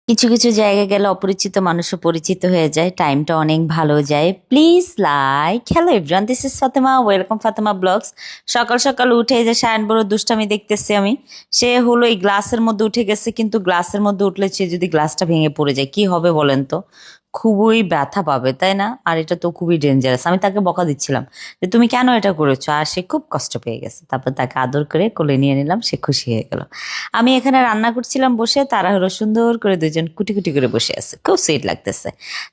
কিছু কিছু জায়গায় গেলে অপরিচিত মানুষও পরিচিত হয়ে যায়, টাইমটা অনেক ভালো যায়। Please like. Hello everyone, this is Fatema, welcome Fatema blogs. সকাল সকাল উঠে এই যে সায়ন বড় দুষ্টামি দেখতেছি আমি। সে হলো এই গ্লাসের মধ্যে উঠে গেছে, কিন্তু গ্লাসের মধ্যে উঠলে সে যদি গ্লাসটা ভেঙে পড়ে যায় কি হবে বলেন তো? খুবই ব্যথা পাবে, তাই না? আর এটা তো খুবই ডেঞ্জারাস। আমি তাকে বকা দিচ্ছিলাম যে তুমি কেন এটা করেছো, আর সে খুব কষ্ট পেয়ে গেছে। তারপর তাকে আদর করে কোলে নিয়ে নিলাম, সে খুশি হয়ে গেল। আমি এখানে রান্না করছিলাম বসে, তারা হলো সুন্দর করে দুজন কুটি কুটি করে বসে আছে, খুব সুইট লাগতেছে।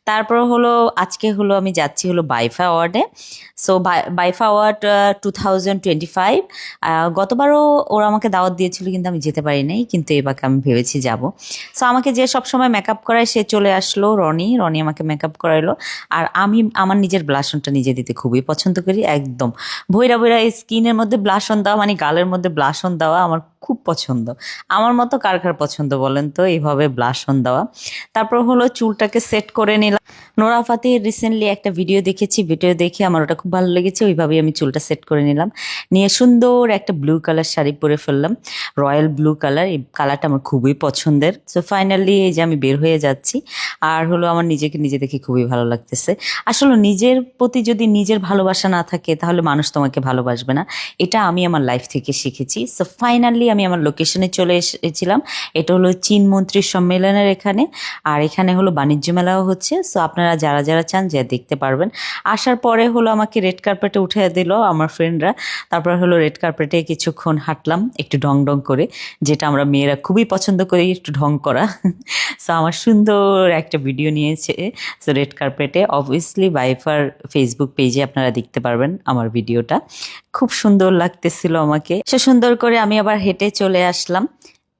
তারপর হলো আজকে হলো আমি যাচ্ছি হলো বাইফা অ্যাওয়ার্ডে। So বাইফা award 2025। গতবারও ওরা আমাকে দাওয়াত দিয়েছিল, কিন্তু আমি যেতে পারি নাই, কিন্তু এবার আমি ভেবেছি যাব। সো আমাকে যে সবসময় মেকআপ করায় সে চলে আসলো, রনি রনি আমাকে মেকআপ করাইলো। আর আমি আমার নিজের ব্লাশনটা নিজে দিতে খুবই পছন্দ করি, একদম ভৈরা ভৈরা স্কিনের মধ্যে ব্লাশন দেওয়া, মানে গালের মধ্যে ব্লাশন দেওয়া আমার খুব পছন্দ। আমার মতো কার কার পছন্দ বলেন তো এইভাবে ব্লাশন দেওয়া। তারপর হলো চুলটাকে সেট করে নিলাম। নোরা ফাতেহির রিসেন্টলি একটা ভিডিও দেখেছি, ভিডিও দেখে আমার ওটা খুব ভালো লেগেছে, ওইভাবেই আমি চুলটা সেট করে নিলাম। নিয়ে সুন্দর একটা ব্লু কালার শাড়ি পরে ফেললাম, রয়্যাল ব্লু কালার। এই কালারটা আমার খুবই পছন্দের। সো ফাইনালি এই যে আমি বের হয়ে যাচ্ছি। আর হলো আমার নিজেকে নিজে দেখে খুবই ভালো লাগতেছে। আসলে নিজের প্রতি যদি নিজের ভালোবাসা না থাকে তাহলে মানুষ তোমাকে ভালোবাসবে না, এটা আমি আমার লাইফ থেকে শিখেছি। সো ফাইনালি আমি আমার লোকেশনে চলে এসেছিলাম। এটা হলো চীন মন্ত্রী সম্মেলনের এখানে, আর এখানে হলো বাণিজ্য মেলাও হচ্ছে। সো আপনারা যারা যারা চান যে দেখতে পারবেন। আসার পরে হলো আমাকে রেড কার্পেটে উঠে দিল আমার ফ্রেন্ডরা। তারপর হলো রেড কার্পেটে কিছুক্ষণ হাঁটলাম একটু ঢং ঢং করে, যেটা আমরা মেয়েরা খুবই পছন্দ করি একটু ঢং করা। সো আমার সুন্দর একটা ভিডিও নিয়েছে সো রেড কার্পেটে। অবভিয়াসলি বাইফার ফেসবুক পেজে আপনারা দেখতে পারবেন আমার ভিডিওটা। খুব সুন্দর লাগতেছিল আমাকে। সে সুন্দর করে আমি আবার হেঁটে চলে আসলাম।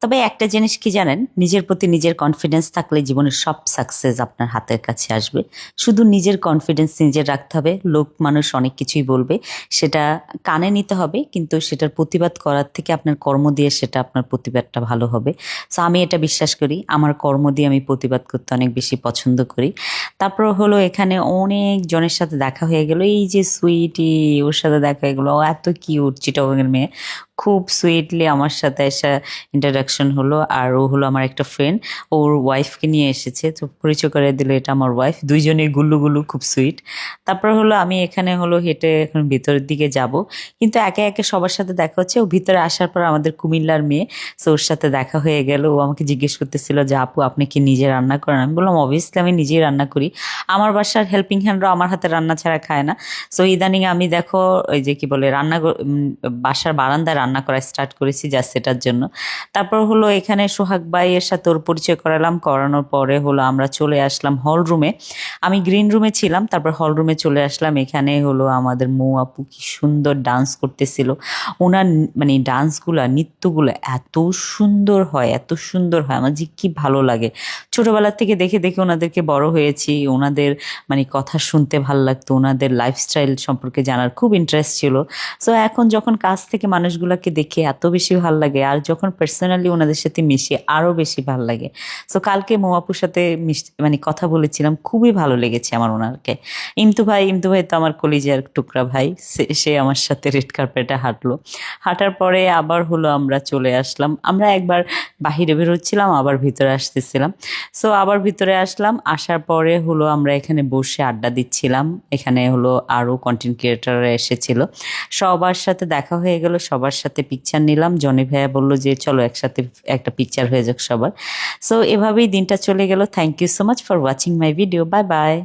তবে একটা জিনিস কি জানেন, নিজের প্রতি নিজের কনফিডেন্স থাকলে জীবনের সব সাকসেস আপনার হাতের কাছে আসবে। শুধু নিজের কনফিডেন্স নিজের রাখতে হবে। লোক মানুষ অনেক কিছুই বলবে, সেটা কানে নিতে হবে, কিন্তু সেটার প্রতিবাদ করার থেকে আপনার কর্ম দিয়ে সেটা আপনার প্রতিবাদটা ভালো হবে। সো আমি এটা বিশ্বাস করি, আমার কর্ম দিয়ে আমি প্রতিবাদ করতে অনেক বেশি পছন্দ করি। তারপর হলো এখানে অনেক জনের সাথে দেখা হয়ে গেল। এই যে সুইটি, ওর সাথে দেখা হয়ে গেলো, ও এত কিউট, চিটাগংয়ের মেয়ে। খুব সুইটলি আমার সাথে এসে ইন্ট্রোডাকশন হলো। আর ও হলো আমার একটা ফ্রেন্ড, ওর ওয়াইফকে নিয়ে এসেছে, তো পরিচয় করে দিল এটা আমার ওয়াইফ। দুইজনে গুল্লু গুল্লু, খুব সুইট। তারপর হলো আমি এখানে হলো হেঁটে এখন ভিতরের দিকে যাব, কিন্তু একে একে সবার সাথে দেখা হচ্ছে। ও ভিতরে আসার পর আমাদের কুমিল্লার মেয়ে, সো ওর সাথে দেখা হয়ে গেল। ও আমাকে জিজ্ঞেস করতেছিল যে আপু আপনি কি নিজে রান্না করেন? আমি বললাম অবভিয়াসলি আমি নিজেই রান্না করি, আমার বাসার হেল্পিং হ্যান্ডরা আমার হাতে রান্না ছাড়া খায় না। সো ইদানিং আমি দেখো ওই যে কি বলে বাসার বারান্দায় রান্না করা স্টার্ট করেছি, জাস্ট সেটার জন্য। তারপর হলো এখানে সোহাগ ভাইয়ের সাথে ওর পরিচয় করালাম, করানোর পরে হলো আমরা চলে আসলাম হল রুমে। আমি গ্রিন রুমে ছিলাম, তারপর হল রুমে চলে আসলাম। এখানে হলো আমাদের মৌ আপু কি সুন্দর ডান্স করতেছিল। ওনার মানে ডান্সগুলা, নৃত্যগুলো এত সুন্দর হয়, এত সুন্দর হয়, আমার যে কি ভালো লাগে। ছোটবেলা থেকে দেখে দেখে ওনাদেরকে বড় হয়েছি, ওনাদের মানে কথা শুনতে ভালো লাগতো, ওনাদের লাইফস্টাইল সম্পর্কে জানার খুব ইন্টারেস্ট ছিল। সো এখন যখন কাছ থেকে মানুষগুলোকে দেখে এত বেশি ভালো লাগে, আর যখন পার্সোনালি ওনাদের সাথে মিশি আরও বেশি ভালো লাগে। সো কালকে মোয়াপুর সাথে মানে কথা বলেছিলাম, খুবই ভালো লেগেছে আমার ওনাকে। ইমতু ভাই তো আমার কলিজার টুকরা ভাই, সে আমার সাথে রেড কার্পেটে হাঁটলো। হাঁটার পরে আবার হলো আমরা চলে আসলাম। আমরা একবার বাহিরে বেরোচ্ছিলাম, আবার ভিতরে আসতেছিলাম। সো আবার ভিতরে আসলাম, আসার পরে হলো আমরা এখানে বসে আড্ডা দিচ্ছিলাম। এখানে হলো আরও কন্টেন্ট ক্রিয়েটাররা এসেছিল, সবার সাথে দেখা হয়ে গেল, সবার সাথে পিকচার নিলাম। জনি ভাইয়া বললো যে চলো একসাথে একটা পিকচার হয়ে যাক সবার। সো এভাবেই দিনটা চলে গেল। Thank you so much for watching my video. Bye by.